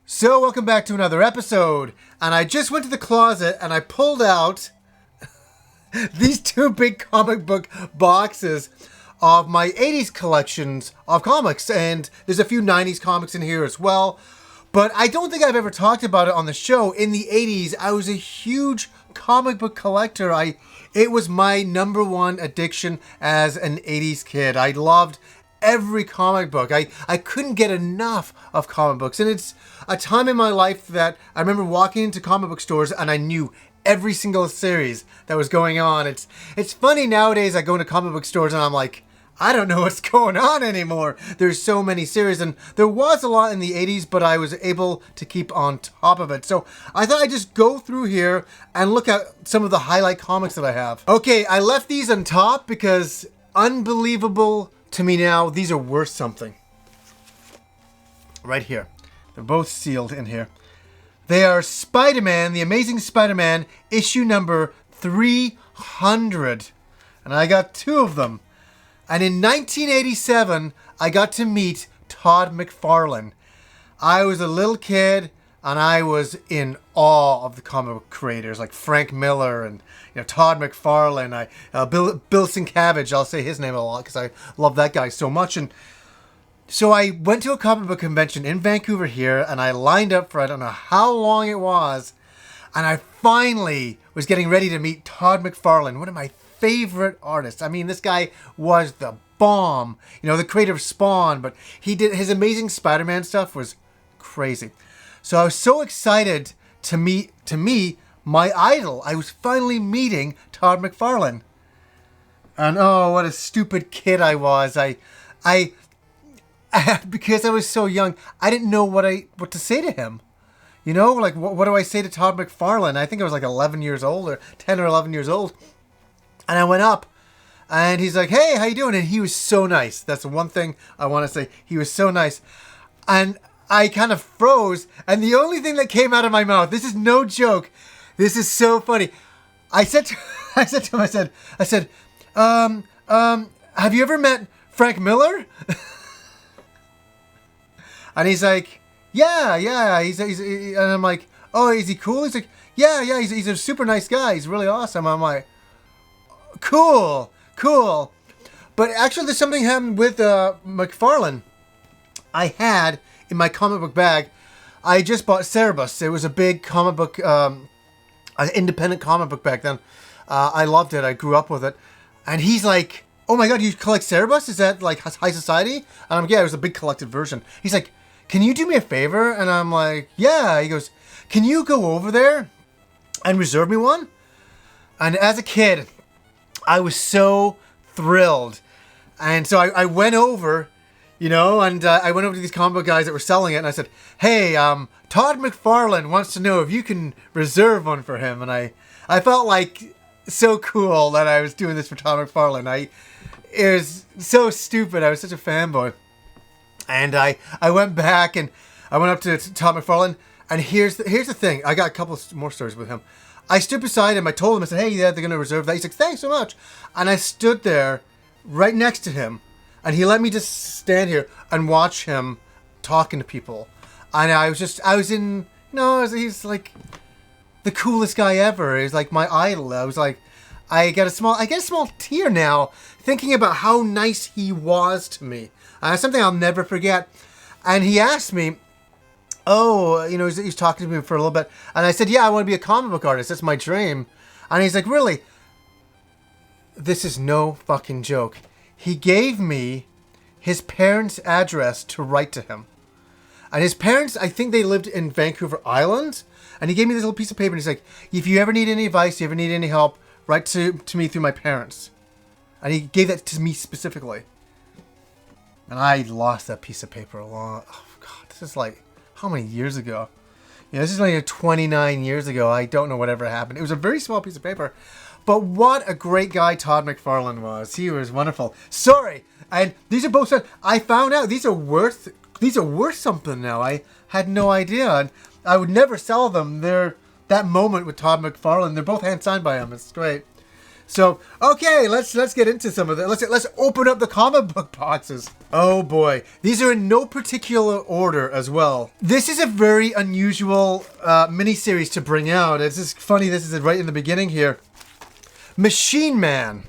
So welcome back to another episode, and I just went to the closet and I pulled out these two big comic book boxes of my 80s collections of comics, and there's a few 90s comics in here as well, but I don't think I've ever talked about it on the show. In the 80s, I was a huge comic book collector. It was my number one addiction as an 80s kid. I loved every comic book. I couldn't get enough of comic books, and it's a time in my life that I remember walking into comic book stores and I knew every single series that was going on. It's funny nowadays. I go into comic book stores and I'm like, I don't know what's going on anymore. There's so many series, and there was a lot in the 80s, but I was able to keep on top of it. So I thought I'd just go through here and look at some of the highlight comics that I have. Okay, I left these on top because unbelievable to me now, these are worth something. Right here. They're both sealed in here. They are Spider-Man, The Amazing Spider-Man, issue number 300. And I got two of them. And in 1987, I got to meet Todd McFarlane. I was a little kid, and I was in awe of the comic book creators like Frank Miller and Todd McFarlane. Bill Sienkiewicz, I'll say his name a lot because I love that guy so much. And so I went to a comic book convention in Vancouver here, and I lined up for it. I don't know how long it was, and I finally was getting ready to meet Todd McFarlane, one of my favorite artists. I mean, this guy was the bomb. The creator of Spawn, but he did his Amazing Spider-Man stuff was crazy. So I was so excited to meet my idol. I was finally meeting Todd McFarlane. And oh, what a stupid kid I was. I because I was so young, I didn't know what to say to him. Like what do I say to Todd McFarlane? I think I was like 11 years old or 10 or 11 years old. And I went up and he's like, "Hey, how you doing?" And he was so nice. That's the one thing I want to say. He was so nice. And I kind of froze, and the only thing that came out of my mouth, this is no joke, this is so funny. I said to him, I said, have you ever met Frank Miller? And he's like, yeah. He's and I'm like, oh, is he cool? He's like, yeah, he's a super nice guy. He's really awesome. I'm like, cool. But actually, there's something happened with McFarlane. I had in my comic book bag, I just bought Cerebus. It was a big comic book, an independent comic book back then. I loved it. I grew up with it. And he's like, "Oh my God, you collect Cerebus? Is that like high society?" And I'm like, "Yeah, it was a big collected version." He's like, "Can you do me a favor?" And I'm like, "Yeah." He goes, "Can you go over there and reserve me one?" And as a kid, I was so thrilled. And so I went over, and I went over to these comic book guys that were selling it, and I said, "Hey, Todd McFarlane wants to know if you can reserve one for him." And I felt like so cool that I was doing this for Todd McFarlane. It was so stupid. I was such a fanboy. And I went back and I went up to Todd McFarlane, and here's the thing. I got a couple more stories with him. I stood beside him. I told him, I said, "Hey, yeah, they're going to reserve that." He's like, "Thanks so much." And I stood there right next to him. And he let me just stand here and watch him talking to people. And he's like the coolest guy ever. He's like my idol. I was like, I get a small tear now thinking about how nice he was to me. Something I'll never forget. And he asked me, he's talking to me for a little bit. And I said, "Yeah, I want to be a comic book artist. That's my dream." And he's like, "Really?" This is no fucking joke. He gave me his parents' address to write to him. And his parents, I think they lived in Vancouver Island. And he gave me this little piece of paper, and he's like, "If you ever need any advice, you ever need any help, write to me through my parents." And he gave that to me specifically. And I lost that piece of paper oh God, this is like, how many years ago? This is like 29 years ago. I don't know whatever happened. It was a very small piece of paper. But what a great guy Todd McFarlane was. He was wonderful. Sorry. And these are both, I found out these are worth something now. I had no idea. And I would never sell them. That moment with Todd McFarlane, they're both hand signed by him. It's great. So, okay, let's get into some of that. Let's open up the comic book boxes. Oh boy. These are in no particular order as well. This is a very unusual miniseries to bring out. It's just funny, this is right in the beginning here. Machine Man.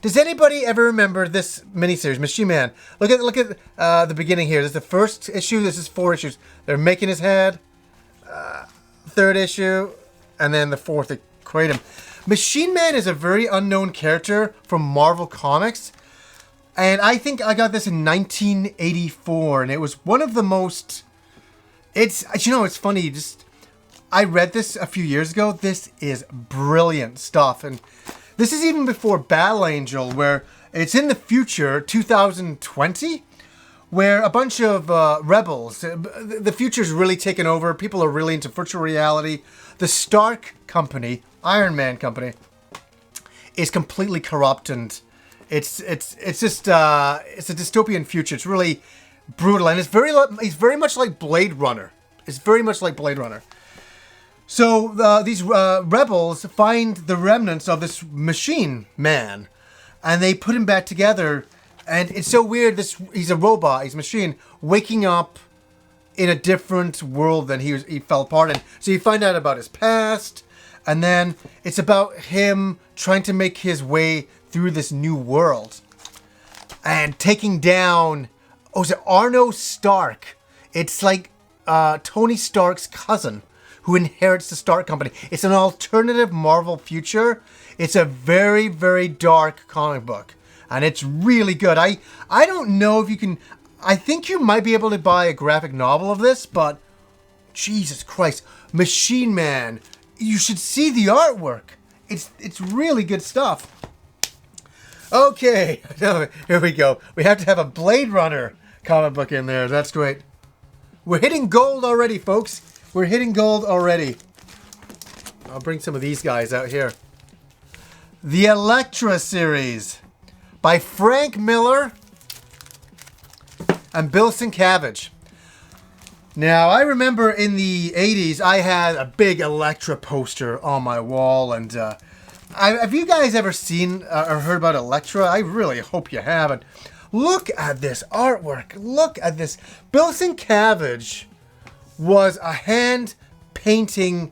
Does anybody ever remember this miniseries, Machine Man? Look at the beginning here. This is the first issue. This is 4 issues. They're making his head. Third issue. And then the fourth, they create him. Machine Man is a very unknown character from Marvel Comics. And I think I got this in 1984. And it was one of the most... It's funny. I read this a few years ago. This is brilliant stuff. And this is even before Battle Angel, where it's in the future, 2020, where a bunch of rebels, the future's really taken over. People are really into virtual reality. The Stark Company, Iron Man Company, is completely corrupt, and it's a dystopian future. It's really brutal, and it's very much like Blade Runner. It's very much like Blade Runner. So these rebels find the remnants of this Machine Man, and they put him back together. And it's so weird. He's a robot. He's a machine waking up in a different world than he fell apart in. So you find out about his past, and then it's about him trying to make his way through this new world and taking down. Oh, is it Arno Stark? It's like Tony Stark's cousin, who inherits the Stark Company. It's an alternative Marvel future. It's a very, very dark comic book. And it's really good. I don't know if you can... I think you might be able to buy a graphic novel of this, but... Jesus Christ. Machine Man. You should see the artwork. It's really good stuff. Okay. Here we go. We have to have a Blade Runner comic book in there. That's great. We're hitting gold already, folks. We're hitting gold already. I'll bring some of these guys out here. The Elektra series by Frank Miller and Bill Sienkiewicz. Now, I remember in the 80s, I had a big Elektra poster on my wall. And have you guys ever seen or heard about Elektra? I really hope you haven't. Look at this artwork. Look at this. Bill Sienkiewicz was a hand painting,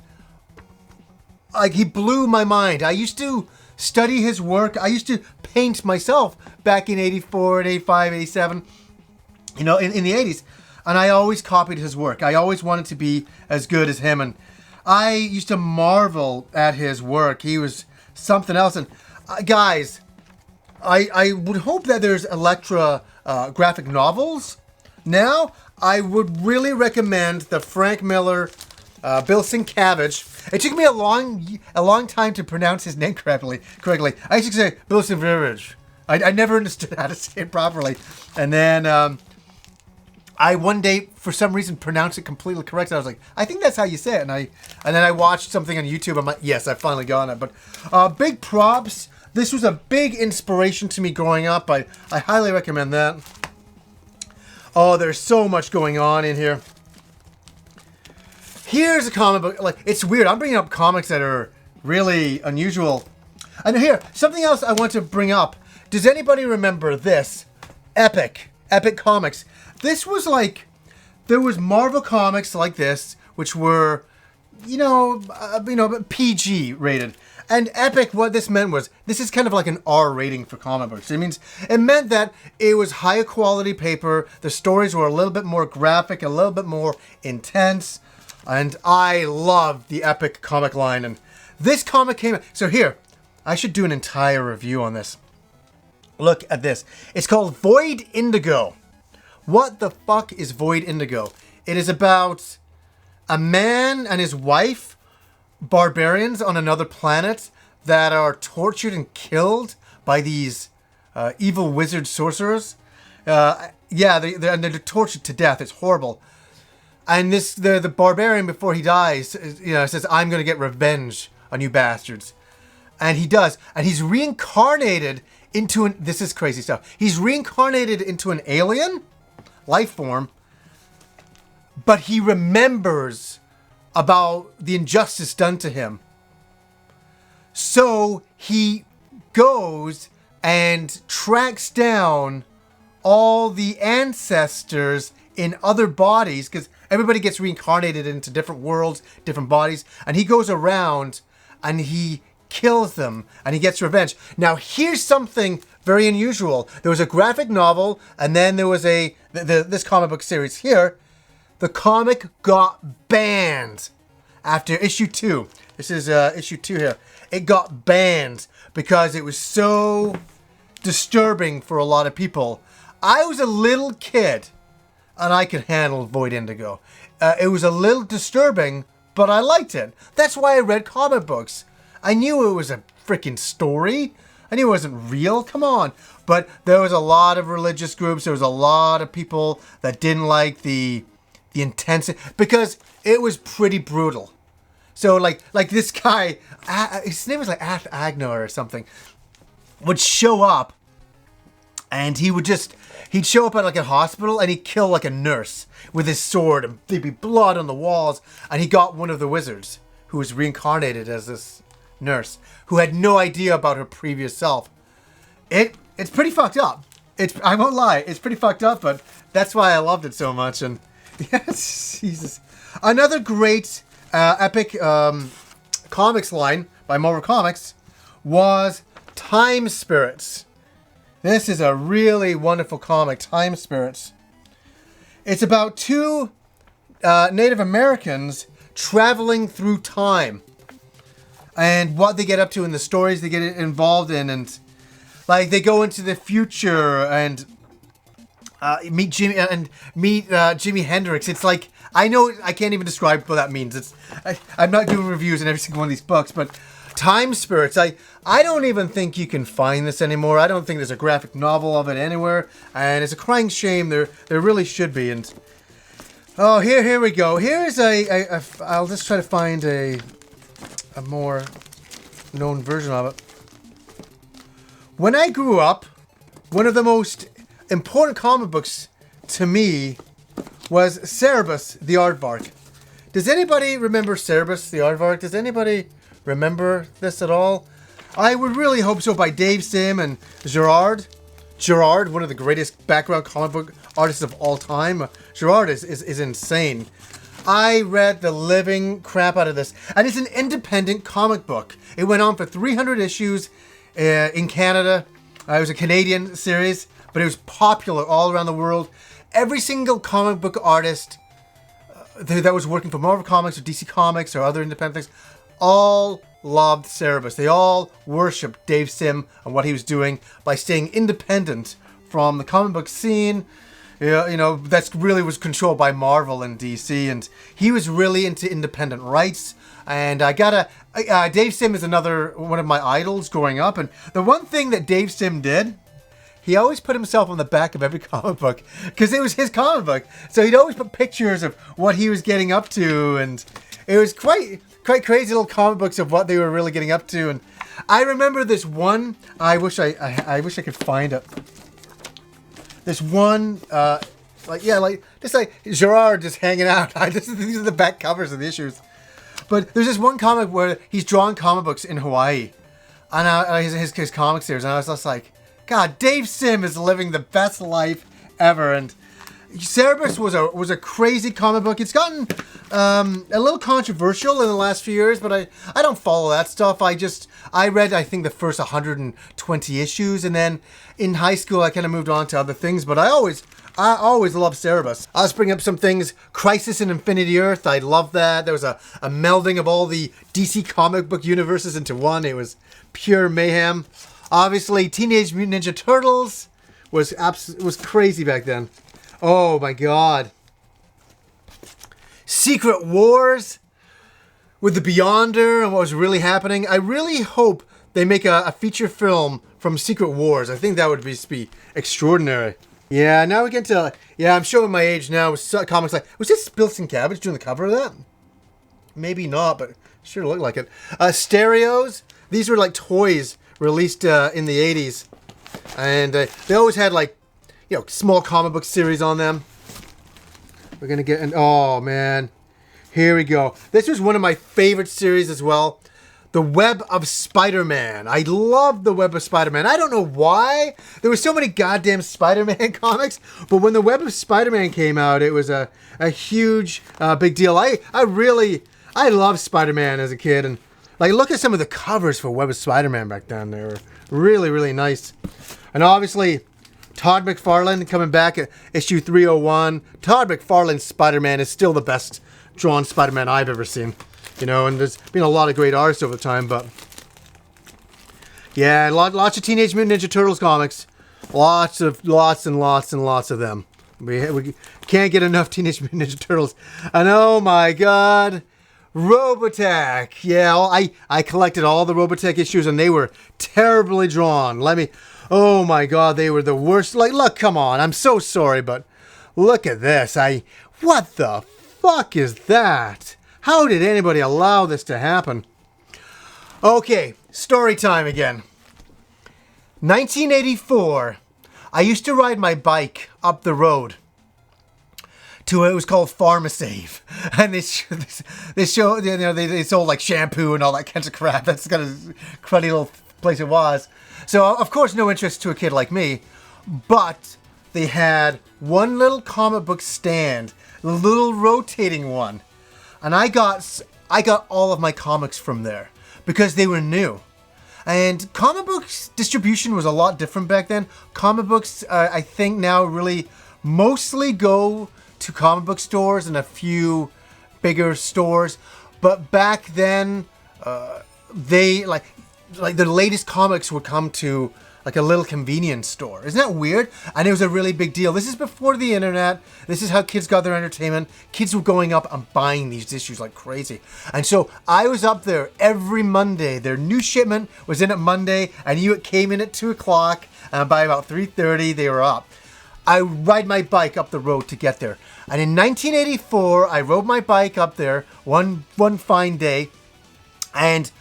like, he blew my mind. I used to study his work. I used to paint myself back in 84 and 85, 87, in the 80s. And I always copied his work. I always wanted to be as good as him. And I used to marvel at his work. He was something else. And guys, I would hope that there's Elektra graphic novels now. I would really recommend the Frank Miller, Bill Sienkiewicz. It took me a long time to pronounce his name correctly. I used to say Bill Sienkiewicz. I never understood how to say it properly. And then I one day, for some reason, pronounced it completely correct. I was like, I think that's how you say it. And then I watched something on YouTube. I'm like, yes, I finally got it. But big props. This was a big inspiration to me growing up. I highly recommend that. Oh, there's so much going on in here. Here's a comic book. Like, it's weird. I'm bringing up comics that are really unusual. And here, something else I want to bring up. Does anybody remember this? Epic Comics. This was like, there was Marvel Comics like this, which were, PG rated. And Epic, what this meant was, this is kind of like an R rating for comic books. It meant that it was higher quality paper, the stories were a little bit more graphic, a little bit more intense, and I love the Epic comic line. And this comic came... So here, I should do an entire review on this. Look at this. It's called Void Indigo. What the fuck is Void Indigo? It is about a man and his wife, barbarians on another planet, that are tortured and killed by these evil wizard sorcerers. They're tortured to death. It's horrible. And the barbarian, before he dies, says, "I'm going to get revenge on you bastards." And he does. And he's reincarnated into this is crazy stuff. He's reincarnated into an alien life form, but he remembers about the injustice done to him. So he goes and tracks down all the ancestors in other bodies, because everybody gets reincarnated into different worlds, different bodies, and he goes around and he kills them and he gets revenge. Now here's something very unusual. There was a graphic novel, and then there was this comic book series here. The comic got banned after issue 2. This is issue 2 here. It got banned because it was so disturbing for a lot of people. I was a little kid and I could handle Void Indigo. It was a little disturbing, but I liked it. That's why I read comic books. I knew it was a freaking story. I knew it wasn't real. Come on. But there was a lot of religious groups. There was a lot of people that didn't like the intensity, because it was pretty brutal. So like this guy, his name was like Agno or something, would show up, and he'd show up at like a hospital and he'd kill like a nurse with his sword, and there'd be blood on the walls, and he got one of the wizards who was reincarnated as this nurse who had no idea about her previous self. It's pretty fucked up. I won't lie, it's pretty fucked up, but that's why I loved it so much. And yes, Jesus. Another great epic comics line by Marvel Comics was Time Spirits. This is a really wonderful comic, Time Spirits. It's about 2 Native Americans traveling through time, and what they get up to in the stories they get involved in, and like they go into the future and meet Jimi Hendrix. It's like, I know I can't even describe what that means. I'm not doing reviews in every single one of these books, but Time Spirits, I don't even think you can find this anymore. I don't think there's a graphic novel of it anywhere, and it's a crying shame. There really should be. And oh, here we go. Here's I'll just try to find a more known version of it. When I grew up, one of the most important comic books to me was Cerebus the Aardvark. Does anybody remember Cerebus the Aardvark? Does anybody remember this at all? I would really hope so. By Dave Sim and Gerard. Gerard, one of the greatest background comic book artists of all time. Gerard is insane. I read the living crap out of this. And it's an independent comic book. It went on for 300 issues in Canada. It was a Canadian series, but it was popular all around the world. Every single comic book artist that was working for Marvel Comics or DC Comics or other independent things all loved Cerebus. They all worshipped Dave Sim and what he was doing by staying independent from the comic book scene. You know, that's really was controlled by Marvel and DC, and he was really into independent rights. And Dave Sim is another one of my idols growing up. And the one thing that Dave Sim did, he always put himself on the back of every comic book because it was his comic book. So he'd always put pictures of what he was getting up to, and it was quite crazy little comic books of what they were really getting up to. And I remember this one. I wish I could find it. This one, just like Gerard just hanging out. These are the back covers of the issues. But there's this one comic where he's drawing comic books in Hawaii, and his comic series, and I was just like, God, Dave Sim is living the best life ever. And Cerebus was a crazy comic book. It's gotten a little controversial in the last few years, but I don't follow that stuff. I read, I think, the first 120 issues, and then in high school I kind of moved on to other things. But I always loved Cerebus. I'll just bring up some things. Crisis in Infinity Earth, I love that. There was a melding of all the DC comic book universes into one. It was pure mayhem. Obviously, Teenage Mutant Ninja Turtles was crazy back then. Oh my God. Secret Wars with the Beyonder and what was really happening. I really hope they make a feature film from Secret Wars. I think that would be extraordinary. Yeah, now we get to... Yeah, I'm showing my age now with comics like... Was this Spilson Cabbage doing the cover of that? Maybe not, but sure looked like it. Stereos. These were like toys released in the 80s. And they always had like, small comic book series on them. We're going to get... oh, man. Here we go. This was one of my favorite series as well. The Web of Spider-Man. I love The Web of Spider-Man. I don't know why. There were so many goddamn Spider-Man comics, but when The Web of Spider-Man came out, it was a huge, big deal. I loved Spider-Man as a kid, and like look at some of the covers for Web of Spider-Man back then. They were really, really nice. And obviously, Todd McFarlane coming back at issue 301. Todd McFarlane's Spider-Man is still the best drawn Spider-Man I've ever seen. You know, and there's been a lot of great artists over the time, but yeah, lots of Teenage Mutant Ninja Turtles comics, lots and lots of them. We can't get enough Teenage Mutant Ninja Turtles, and oh my God, Robotech. Yeah, I collected all the Robotech issues, and they were terribly drawn. Oh my God, they were the worst. Like, look, come on, I'm so sorry, but look at this. What the fuck is that? How did anybody allow this to happen? Okay, story time again. 1984. I used to ride my bike up the road to it was called Pharmasave, and they show you know they sold like shampoo and all that kind of crap. That's kind of cruddy little place it was. So of course no interest to a kid like me, but they had one little comic book stand, the little rotating one. And I got all of my comics from there because they were new. And comic books distribution was a lot different back then. Comic books, I think now really mostly go to comic book stores and a few bigger stores. But back then, they like the latest comics would come to like a little convenience store. Isn't that weird? And it was a really big deal. This is before the internet. This is how kids got their entertainment. Kids were going up and buying these issues like crazy. And so I was up there every Monday. Their new shipment was in at Monday. I knew it came in at 2 o'clock. And by about 3:30, they were up. I ride my bike up the road to get there. And in 1984, I rode my bike up there one fine day. And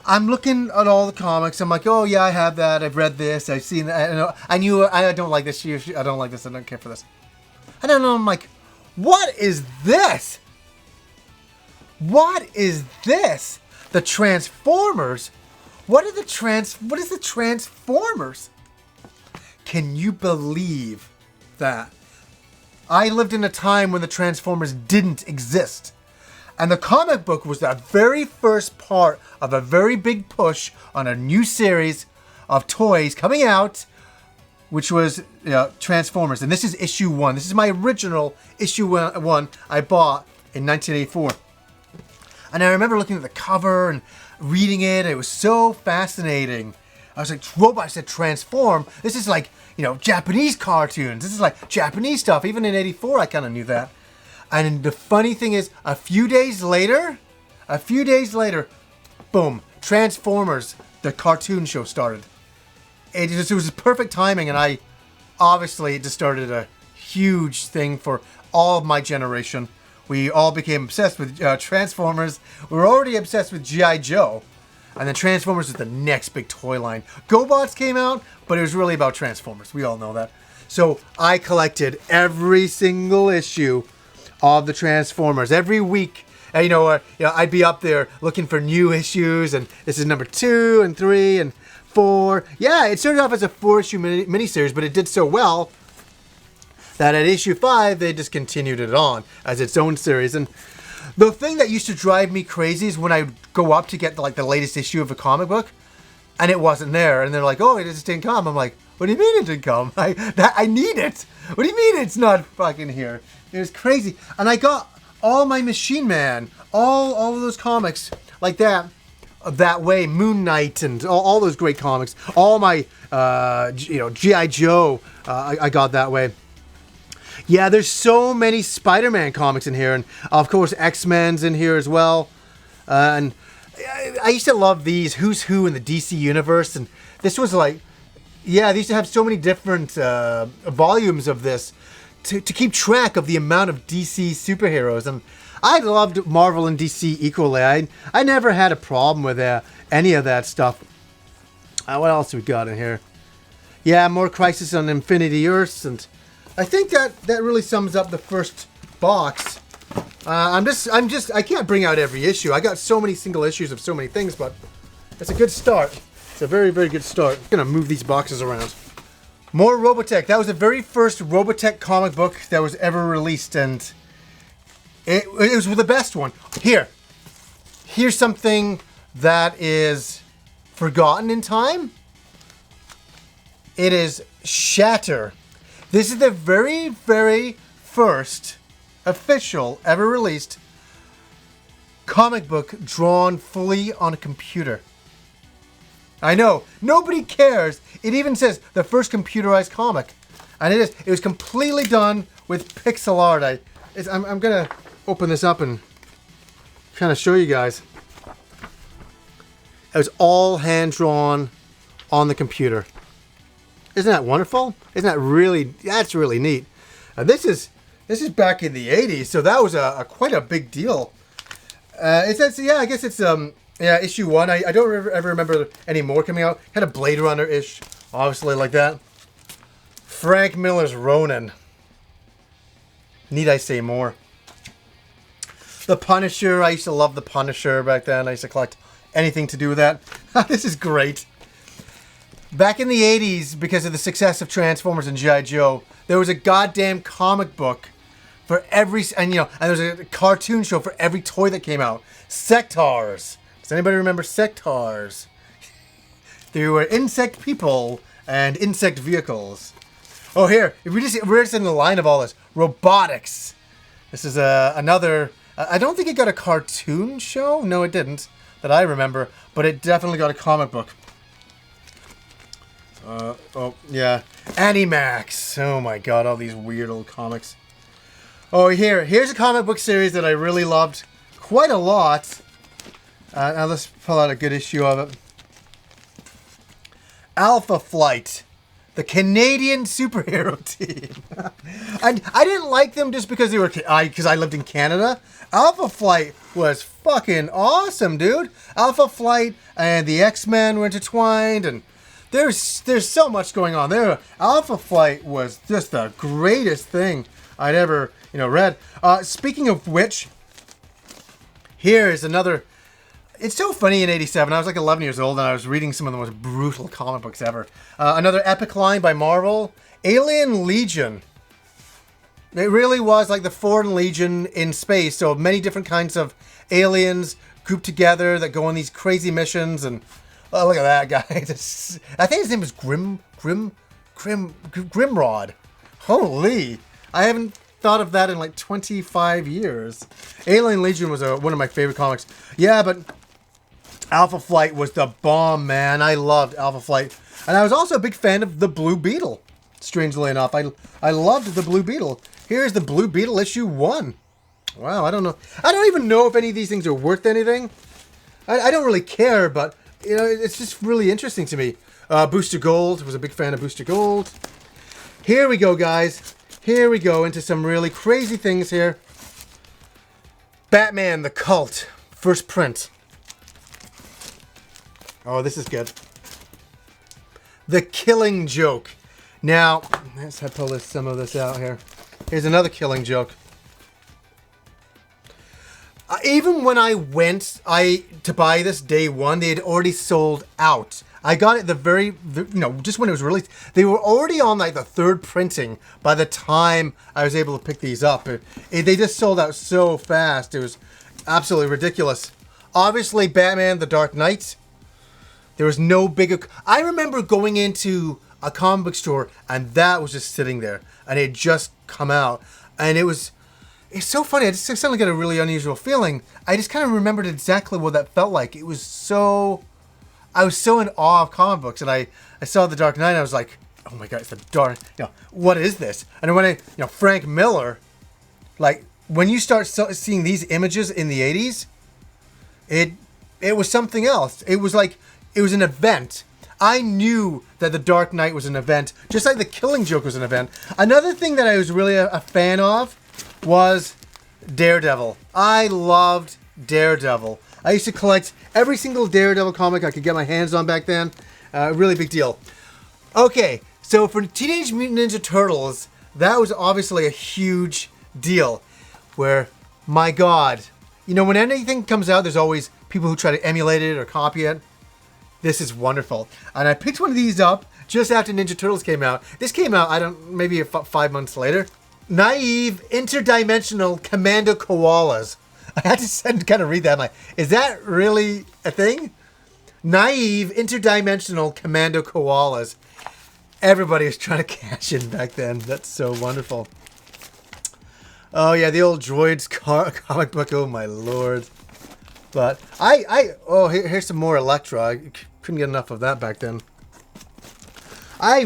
I'm looking at all the comics. I'm like, oh yeah, I have that. I've read this. I've seen that. I knew I don't like this. I don't like this. I don't care for this. And then I'm like, what is this? What is this? The Transformers? What is the Transformers? Can you believe that? I lived in a time when the Transformers didn't exist. And the comic book was the very first part of a very big push on a new series of toys coming out, which was Transformers. And this is issue 1. This is my original issue 1 I bought in 1984. And I remember looking at the cover and reading it. It was so fascinating. I was like, robots that transform. This is like, Japanese cartoons. This is like Japanese stuff. Even in 84, I kind of knew that. And the funny thing is, a few days later, boom, Transformers, the cartoon show started. It was perfect timing, and obviously it just started a huge thing for all of my generation. We all became obsessed with Transformers. We were already obsessed with G.I. Joe, and then Transformers was the next big toy line. GoBots came out, but it was really about Transformers. We all know that. So I collected every single issue of the Transformers every week. And, I'd be up there looking for new issues, and this is number 2 and 3 and 4. Yeah, it started off as a 4-issue miniseries, but it did so well that at issue 5 they just continued it on as its own series. And the thing that used to drive me crazy is when I would go up to get the latest issue of a comic book, and it wasn't there, and they're like, "Oh, it just didn't come." I'm like, "What do you mean it didn't come? I need it. What do you mean it's not fucking here?" It was crazy. And I got all my Machine Man, all of those comics like that way, Moon Knight, and all those great comics. All my, G.I. Joe, I got that way. Yeah, there's so many Spider-Man comics in here, and of course X-Men's in here as well. And I used to love these Who's Who in the DC universe, and this was like, they used to have so many different volumes of this. To keep track of the amount of DC superheroes. And I loved Marvel and DC equally. I never had a problem with any of that stuff. What else we got in here? Yeah, more Crisis on Infinity Earths. And I think that really sums up the first box. I can't bring out every issue. I got so many single issues of so many things, but it's a good start. It's a very, very good start. I'm gonna move these boxes around. More Robotech. That was the very first Robotech comic book that was ever released, and it was the best one. Here's something that is forgotten in time. It is Shatter. This is the very, very first official ever released comic book drawn fully on a computer. I know, nobody cares. It even says the first computerized comic. And it was completely done with pixel art. I'm gonna open this up and kind of show you guys. It was all hand drawn on the computer. Isn't that wonderful? Isn't that really, that's really neat. This is back in the 80s, so that was quite a big deal. I guess it's issue 1. I don't ever remember any more coming out. Kind of Blade Runner-ish, obviously, like that. Frank Miller's Ronin. Need I say more? The Punisher. I used to love the Punisher back then. I used to collect anything to do with that. This is great. Back in the 80s, because of the success of Transformers and G.I. Joe, there was a goddamn comic book for every, and there was a cartoon show for every toy that came out. Sectars. Does anybody remember Sectars? They were insect people and insect vehicles. Oh, here, we're just in the line of all this. Robotics. This is another, I don't think it got a cartoon show. No, it didn't, that I remember, but it definitely got a comic book. Animax. Oh my god, all these weird old comics. Oh, here's a comic book series that I really loved quite a lot. Now let's pull out a good issue of it. Alpha Flight, the Canadian superhero team. And I didn't like them just because because I lived in Canada. Alpha Flight was fucking awesome, dude. Alpha Flight and the X-Men were intertwined, and there's so much going on there. Alpha Flight was just the greatest thing I'd ever read. Speaking of which, here is another. It's so funny in '87. I was like 11 years old and I was reading some of the most brutal comic books ever. Another epic line by Marvel, Alien Legion. It really was like the Foreign Legion in space. So many different kinds of aliens grouped together that go on these crazy missions. And oh, look at that guy. I think his name was Grimrod. Holy. I haven't thought of that in like 25 years. Alien Legion was one of my favorite comics. Yeah, but Alpha Flight was the bomb, man. I loved Alpha Flight. And I was also a big fan of the Blue Beetle. Strangely enough, I loved the Blue Beetle. Here's the Blue Beetle issue 1. Wow, I don't know. I don't even know if any of these things are worth anything. I don't really care, but it's just really interesting to me. Booster Gold. Was a big fan of Booster Gold. Here we go, guys. Here we go into some really crazy things here. Batman the Cult. First print. Oh, this is good. The Killing Joke. Now, let's pull some of this out here. Here's another Killing Joke. Even when I went to buy this day one, they had already sold out. I got it just when it was released. They were already on like the 3rd printing by the time I was able to pick these up. They just sold out so fast. It was absolutely ridiculous. Obviously, Batman the Dark Knight. There was no bigger. I remember going into a comic book store and that was just sitting there and it had just come out. And it's so funny. I just suddenly got a really unusual feeling. I just kind of remembered exactly what that felt like. I was so in awe of comic books, and I saw The Dark Knight, and I was like, oh my god, it's the Dark, what is this? And when Frank Miller, like, when you start seeing these images in the 80s, it was something else. It was like, it was an event. I knew that The Dark Knight was an event, just like The Killing Joke was an event. Another thing that I was really a fan of was Daredevil. I loved Daredevil. I used to collect every single Daredevil comic I could get my hands on back then. Really big deal. Okay, so for Teenage Mutant Ninja Turtles, that was obviously a huge deal. Where my God. You know, when anything comes out, there's always people who try to emulate it or copy it. This is wonderful. And I picked one of these up just after Ninja Turtles came out. This came out, maybe 5 months later. Naive Interdimensional Commando Koalas. I had to kind of read that. I'm like, is that really a thing? Naive Interdimensional Commando Koalas. Everybody was trying to cash in back then. That's so wonderful. Oh yeah, the old Droids comic book. Oh my lord. But here's some more Elektra. I couldn't get enough of that back then. I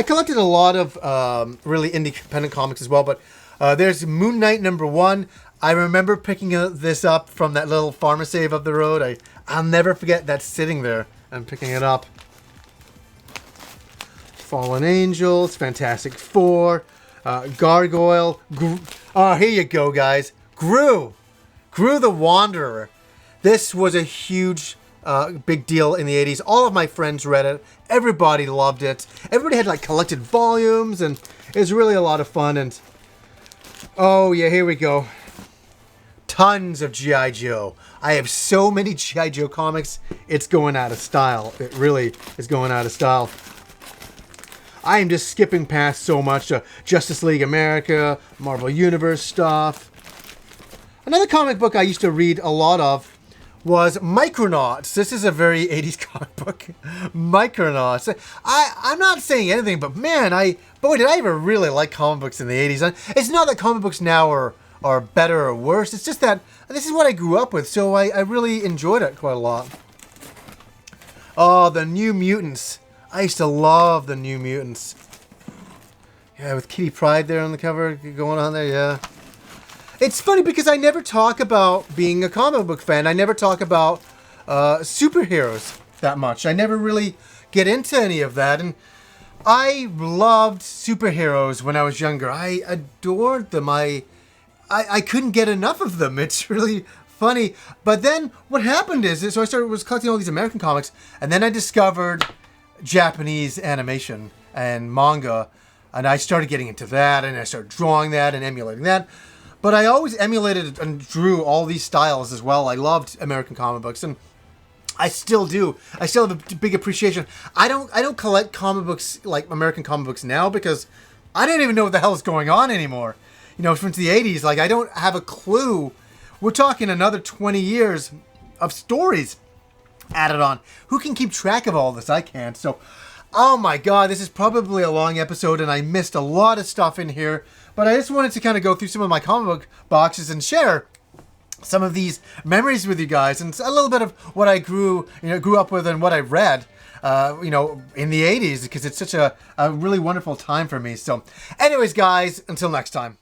collected a lot of really independent comics as well, but there's Moon Knight #1. I remember picking this up from that little pharmacy up the road. I'll never forget that sitting there and picking it up. Fallen Angels, Fantastic Four, Gargoyle. Here you go, guys. Gru the Wanderer. This was a huge, big deal in the 80s. All of my friends read it. Everybody loved it. Everybody had like collected volumes, and it was really a lot of fun. And oh yeah, here we go. Tons of G.I. Joe. I have so many G.I. Joe comics. It's going out of style. It really is going out of style. I am just skipping past so much. Justice League America, Marvel Universe stuff. Another comic book I used to read a lot of was Micronauts. This is a very 80s comic book. Micronauts. I'm not saying anything, but man, boy, did I ever really like comic books in the 80s. It's not that comic books now are better or worse. It's just that this is what I grew up with, so I really enjoyed it quite a lot. Oh, the New Mutants. I used to love the New Mutants. Yeah, with Kitty Pryde there on the cover going on there, yeah. It's funny because I never talk about being a comic book fan. I never talk about superheroes that much. I never really get into any of that. And I loved superheroes when I was younger. I adored them. I couldn't get enough of them. It's really funny. But then what happened is, so I was collecting all these American comics, and then I discovered Japanese animation and manga, and I started getting into that, and I started drawing that and emulating that. But I always emulated and drew all these styles as well. I loved American comic books, and I still do. I still have a big appreciation. I don't collect comic books like American comic books now because I don't even know what the hell is going on anymore. You know, since the 80s, like I don't have a clue. We're talking another 20 years of stories added on. Who can keep track of all this? I can't. So, oh my God, this is probably a long episode, and I missed a lot of stuff in here. But I just wanted to kind of go through some of my comic book boxes and share some of these memories with you guys, and a little bit of what I grew up with and what I read, in the 80s, because it's such a really wonderful time for me. So, anyways, guys, until next time.